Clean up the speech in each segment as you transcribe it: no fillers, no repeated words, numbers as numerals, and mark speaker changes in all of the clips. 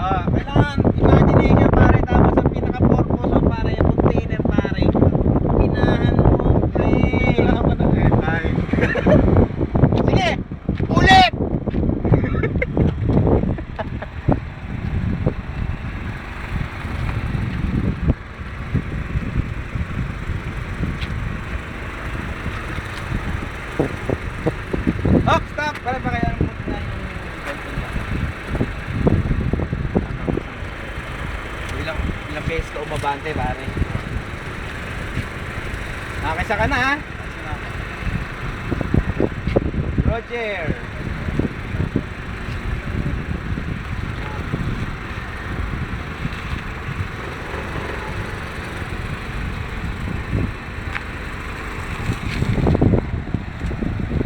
Speaker 1: Kailangan imagine nyo pare, tapos ang pinaka-purpose mo pare, yung container pare, pinahan mo pre. Sige, ulit! Oh, stop! Para pa kaya mo na yung ilang beses ka umabante pare. Nakakisa ka na ha? Roger!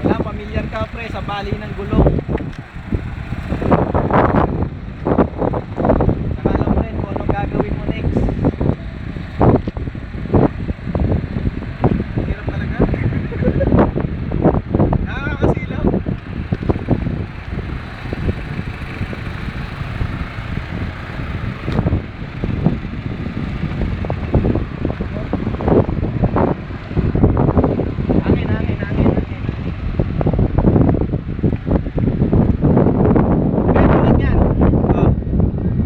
Speaker 1: Wala, pamilyar ka pre sa bali ng gulong. Saka alam mo rin kung anong gagawin mo next. Hirap talaga. Nakakasilaw. Hangin.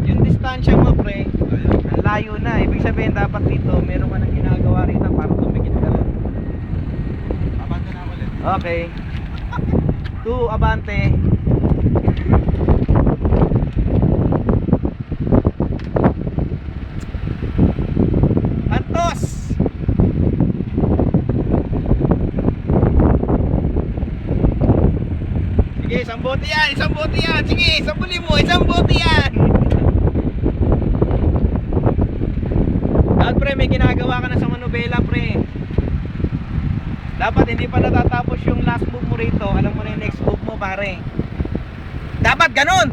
Speaker 1: Yung distansya mo pre, ang layo na. Ibig sabihin dapat dito meron ka nang ginagawa rito para tumigit ka rin.
Speaker 2: Abante na ulit.
Speaker 1: Okay. 2 abante. Antos! Sige, isang bote yan! Sige, sabuli mo, isang bote yan! Dapat pre, may ginagawa ka na sa manubela pre. Dapat hindi pa natatapos yung last move mo rito. Alam mo na yung next move mo pare. Dapat ganun!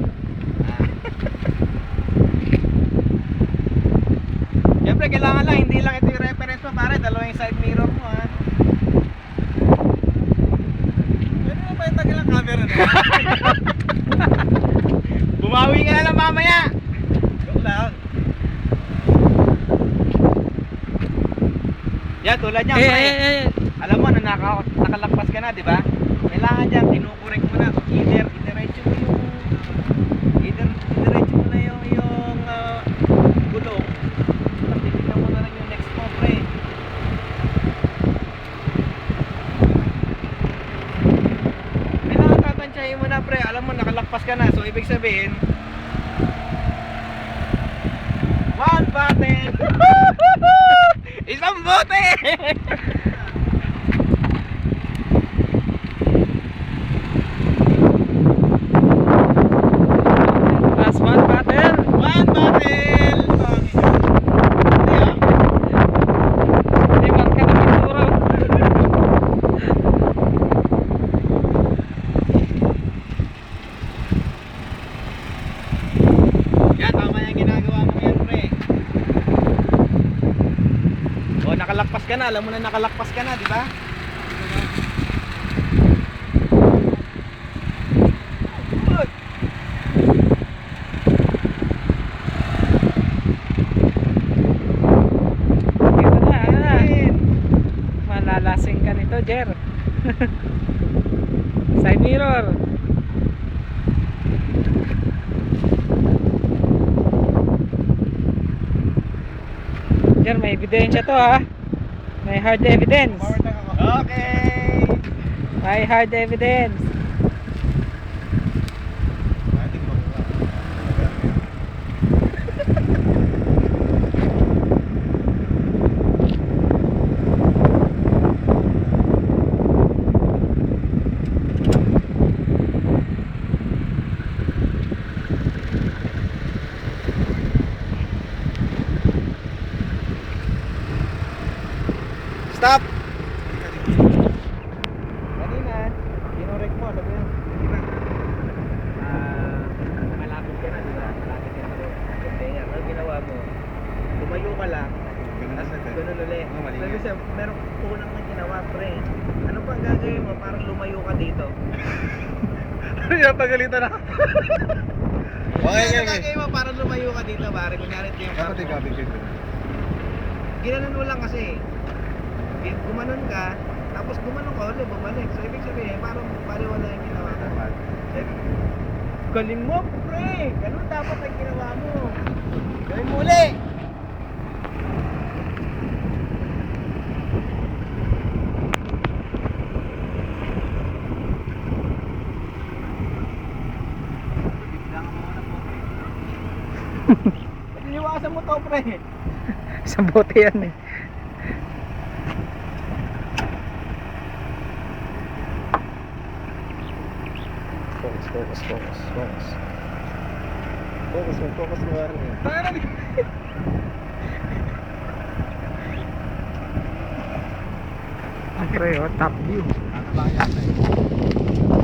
Speaker 1: Siyempre kailangan lang, hindi lang ito yung reference mo pare. Dalawa yung side mirror mo ha.
Speaker 2: Pwede mo ba yung tagal ang camera na?
Speaker 1: Bumawi ka na lang mamaya.
Speaker 2: Joke lang.
Speaker 1: Yan, tulad niya pre. Alam mo na nakalagpas ka na, di ba? Kailangan dyan, kinukurek mo na. Idiretso mo na yung gulong. Titignan mo na lang yung next mo, pre. Kailangan tatansyahin mo na, pre. Alam mo, nakalagpas ka na. So, ibig sabihin, 1 button! Isang bote! Last 1 bottle! 1 bottle! Limang ka na pinturo. Yan, tama yung ginagawa mo yan, pre. O, nakalakpas ka na. Alam mo na nakalakpas ka na, di ba? Good.
Speaker 3: Ito na. Malalasing ka nito, Jer. Side mirror. Jer, may ebidensya to ha. May hard evidence.
Speaker 2: Power tank ako.
Speaker 1: Okay.
Speaker 3: May hard evidence.
Speaker 2: Ating magawa.
Speaker 1: Stop! Kanina, kinorek mo, sabi mo, di ba? Malapit ka na, di ba? Malapit ka na rin. Container. Ano ginawa mo? Tumayo ka lang, tapos ganun ulit. Sabi siya, meron unang na ginawa, pre. Ano pang gagawin mo? Parang lumayo ka dito.
Speaker 2: Ano yung pagalitan na? Okay,
Speaker 1: Ano
Speaker 2: okay.
Speaker 1: gagawin mo para lumayo ka dito, pare? Kunyari ito yung
Speaker 2: Dapat ikaw, bigay ko.
Speaker 1: ginanon mo lang kasi. Gumanon ka, tapos gumanon ka ulit, bumalik. So, ibig sabihin, parang wala yung ginawa mo. Galing mo, pre! Ganun dapat ang ginawa mo. Gawin mo ulit! Iniwasan mo to, pre.
Speaker 3: Sa bote yan eh.
Speaker 2: Focus, focus, focus, focus. Focus mo, focus mo nga rin.
Speaker 1: Parang
Speaker 3: Pre, oh, top view.
Speaker 2: Ano ba yan eh?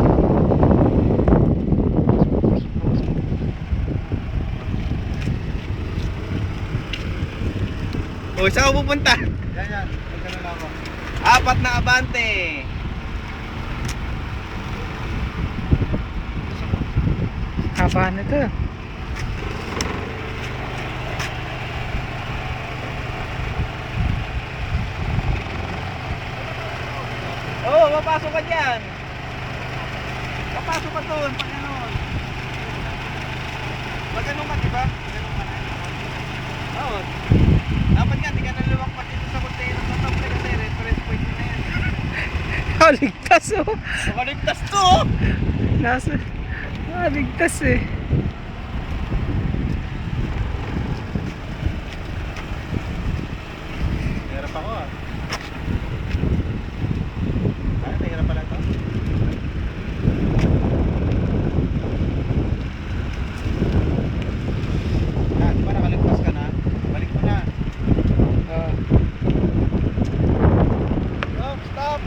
Speaker 1: O, saan ka pupunta?
Speaker 2: Yan, yan. Magkano na ako.
Speaker 1: 4 na abante.
Speaker 3: Haba na to.
Speaker 1: Oo, papasok ka dyan. Papasok ka doon, pag ganon. Pag ganon ka, diba? Pag ganon ka na. Oo. Dapat nga, di ka naluwak pa dito sa container ng tople kasi reference point mo na yan.
Speaker 3: Ligtas oh.
Speaker 1: Makaligtas to, oh!
Speaker 3: Nasa... ligtas eh.
Speaker 2: Hirap ako ah. Ay, nahirap pala ito. Ah, di ba nakaligtas ka na? Balik mo na.
Speaker 3: Ah.
Speaker 2: Stop, stop!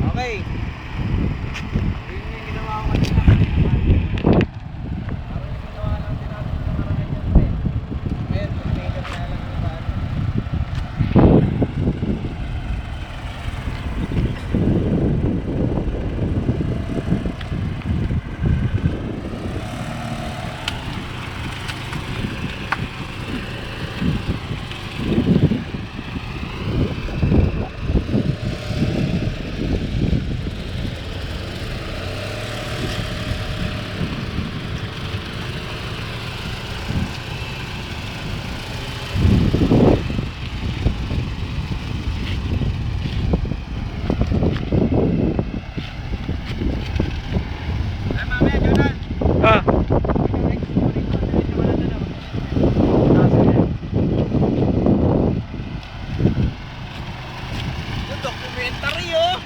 Speaker 1: Okay. Yun yung ginawa ko kanina. Parang yung ginawa lang din natin sa nakaraan yan, pre. Ngayon, mag-makeup na lang yung paano. Ay, mamaya, Jonah.
Speaker 3: Ah.
Speaker 1: Yung documentary, oh!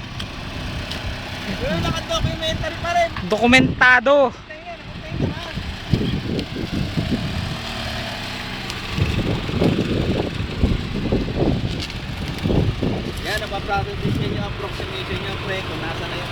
Speaker 1: Yung naka-documentary pa rin.
Speaker 3: Dokumentado.
Speaker 1: Tingnan, nakatayin ka na. Yan, napaprocess din yung approximation nyo, pre, kung nasa na yung